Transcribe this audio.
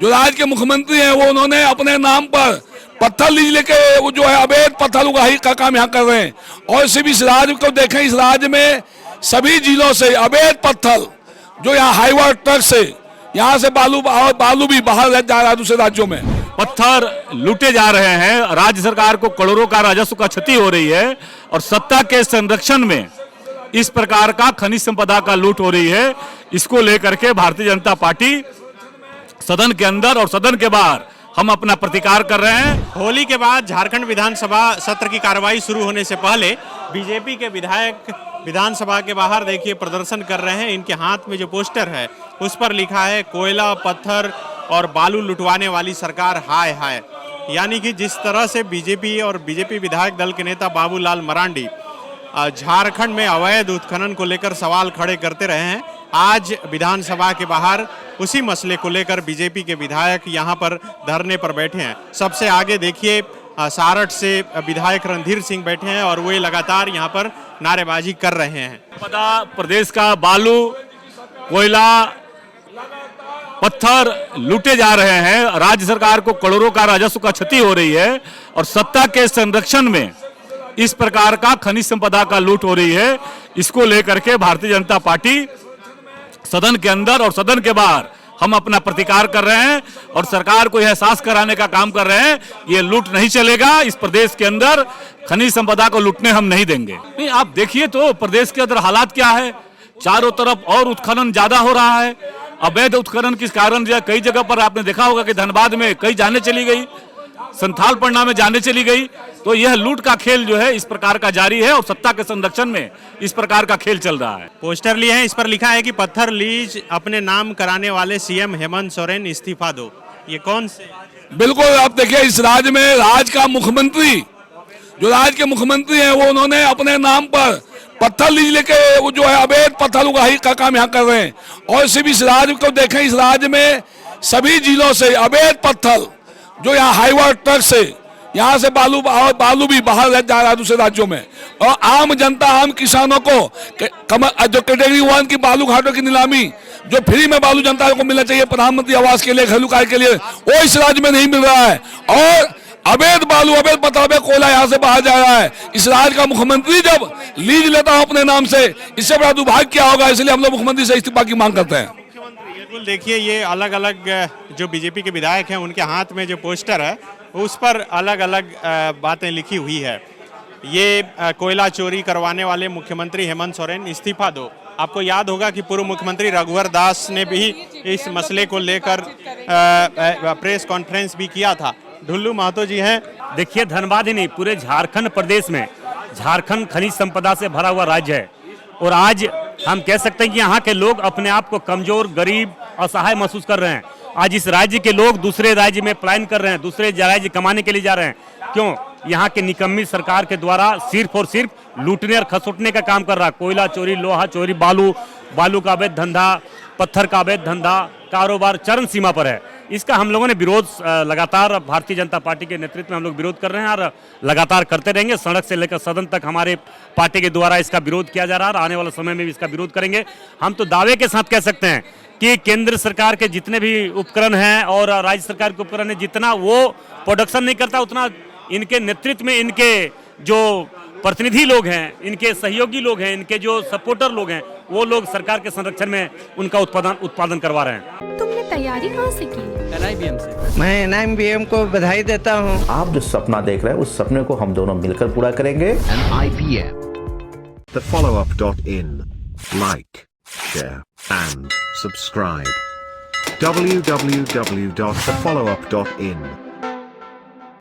जो राज्य के मुख्यमंत्री हैं वो उन्होंने अपने नाम पर पत्थर लीज लेके वो जो है अवैध पत्थर उगाही का काम यहाँ कर रहे हैं। और सिर्फ इस राज्य को देखें, इस राज्य में सभी जिलों से अवैध पत्थर जो यहाँ हाईवा ट्रक से यहाँ से बालू भी बाहर जा रहा है दूसरे राज्यों में। पत्थर लूटे जा रहे हैं, राज्य सरकार को करोड़ों का राजस्व का क्षति हो रही है और सत्ता के संरक्षण में इस प्रकार का खनिज संपदा का लूट हो रही है। इसको लेकर के भारतीय जनता पार्टी सदन के अंदर और सदन के बाहर हम अपना प्रतिकार कर रहे हैं। होली के बाद झारखंड विधानसभा सत्र की कार्रवाई शुरू होने से पहले बीजेपी के विधायक विधानसभा के बाहर देखिए प्रदर्शन कर रहे हैं। इनके हाथ में जो पोस्टर है उस पर लिखा है कोयला, पत्थर और बालू लुटवाने वाली सरकार हाय हाय। यानी कि जिस तरह से बीजेपी और बीजेपी विधायक दल के नेता बाबूलाल मरांडी झारखंड में अवैध उत्खनन को लेकर सवाल खड़े करते रहे हैं, आज विधानसभा के बाहर उसी मसले को लेकर बीजेपी के विधायक यहां पर धरने पर बैठे हैं। सबसे आगे देखिए सारठ से विधायक रणधीर सिंह बैठे हैं और वे लगातार यहां पर नारेबाजी कर रहे हैं। प्रदेश का बालू, कोयला, पत्थर लूटे जा रहे हैं, राज्य सरकार को करोड़ों का राजस्व का क्षति हो रही है और सत्ता के संरक्षण में इस प्रकार का खनिज संपदा का लूट हो रही है। इसको लेकर के भारतीय जनता पार्टी सदन के अंदर और सदन के बाहर हम अपना प्रतिकार कर रहे हैं और सरकार को यह एहसास कराने का काम कर रहे हैं, ये लूट नहीं चलेगा। इस प्रदेश के अंदर खनिज संपदा को लूटने हम नहीं देंगे। नहीं, आप देखिए तो प्रदेश के अंदर हालात क्या है, चारों तरफ और उत्खनन ज्यादा हो रहा है। अवैध उत्खनन किस कारण जो कई जगह पर आपने देखा होगा कि धनबाद में कई जाने चली गई, संथाल पन्ना में जाने चली गई। तो यह लूट का खेल जो है इस प्रकार का जारी है और सत्ता के संरक्षण में इस प्रकार का खेल चल रहा है। पोस्टर लिए हैं, इस पर लिखा है कि पत्थर लीज अपने नाम कराने वाले सीएम हेमंत सोरेन इस्तीफा दो। ये कौन से? बिल्कुल, आप देखिए इस राज्य में राज्य का मुख्यमंत्री जो राज्य के मुख्यमंत्री हैं वो उन्होंने अपने नाम पर पत्थर लीज लेके वो जो है अवैध पत्थर उगाही का काम यहाँ कर रहे हैं। और सिर्फ इस राज्य को देखें, इस राज्य में सभी जिलों से अवैध पत्थर जो यहाँ हाईवा ट्रक से यहाँ से बालू भी बाहर जा रहा है दूसरे राज्यों में। और आम जनता, आम किसानों को जो कैटेगरी 1 की बालू घाटों की नीलामी जो फ्री में बालू जनता को मिलना चाहिए प्रधानमंत्री आवास के लिए, घरेलू कार्य के लिए, वो इस राज्य में नहीं मिल रहा है। और अवैध बालू, अवैध पत्थर, अवैध कोयला यहाँ से बाहर जा रहा है। इस राज्य का मुख्यमंत्री जब लीज लेता हो अपने नाम से, इससे बड़ा दुर्भाग्य क्या होगा। इसलिए हम लोग मुख्यमंत्री से इस्तीफा की मांग करते हैं। देखिए ये अलग अलग जो बीजेपी के विधायक हैं उनके हाथ में जो पोस्टर है उस पर अलग अलग बातें लिखी हुई है। ये कोयला चोरी करवाने वाले मुख्यमंत्री हेमंत सोरेन इस्तीफा दो। आपको याद होगा कि पूर्व मुख्यमंत्री रघुवर दास ने भी इस मसले को लेकर प्रेस कॉन्फ्रेंस भी किया था। ढुल्लू महतो जी हैं। देखिए धनबाद ही नहीं, पूरे झारखंड प्रदेश में झारखंड खनिज संपदा से भरा हुआ राज्य है और आज हम कह सकते हैं कि यहाँ के लोग अपने आप को कमजोर, गरीब, असहाय महसूस कर रहे हैं। आज इस राज्य के लोग दूसरे राज्य में पलायन कर रहे हैं, दूसरे राज्य कमाने के लिए जा रहे हैं। क्यों? यहाँ के निकम्मी सरकार के द्वारा सिर्फ और सिर्फ लूटने और खसोटने का काम कर रहा है। कोयला चोरी, लोहा चोरी, बालू का अवैध धंधा, पत्थर का अवैध धंधा, कारोबार चरम सीमा पर है। इसका हम लोगों ने विरोध लगातार भारतीय जनता पार्टी के नेतृत्व में हम लोग विरोध कर रहे हैं और लगातार करते रहेंगे। सड़क से लेकर सदन तक हमारे पार्टी के द्वारा इसका विरोध किया जा रहा है और आने वाले समय में भी इसका विरोध करेंगे। हम तो दावे के साथ कह सकते हैं कि केंद्र सरकार के जितने भी उपकरण हैं और राज्य सरकार के उपकरण हैं, जितना वो प्रोडक्शन नहीं करता उतना इनके नेतृत्व में इनके जो प्रतिनिधि लोग हैं, इनके सहयोगी लोग हैं, इनके जो सपोर्टर लोग हैं, वो लोग सरकार के संरक्षण में उनका उत्पादन करवा रहे हैं। तुमने तैयारी कहाँ से की? NIBM से। मैं NIBM को बधाई देता हूँ। आप जो सपना देख रहे हैं उस सपने को हम दोनों मिलकर पूरा करेंगे। NIBM, thefollowup.in, like, share and subscribe. www.thefollowup.in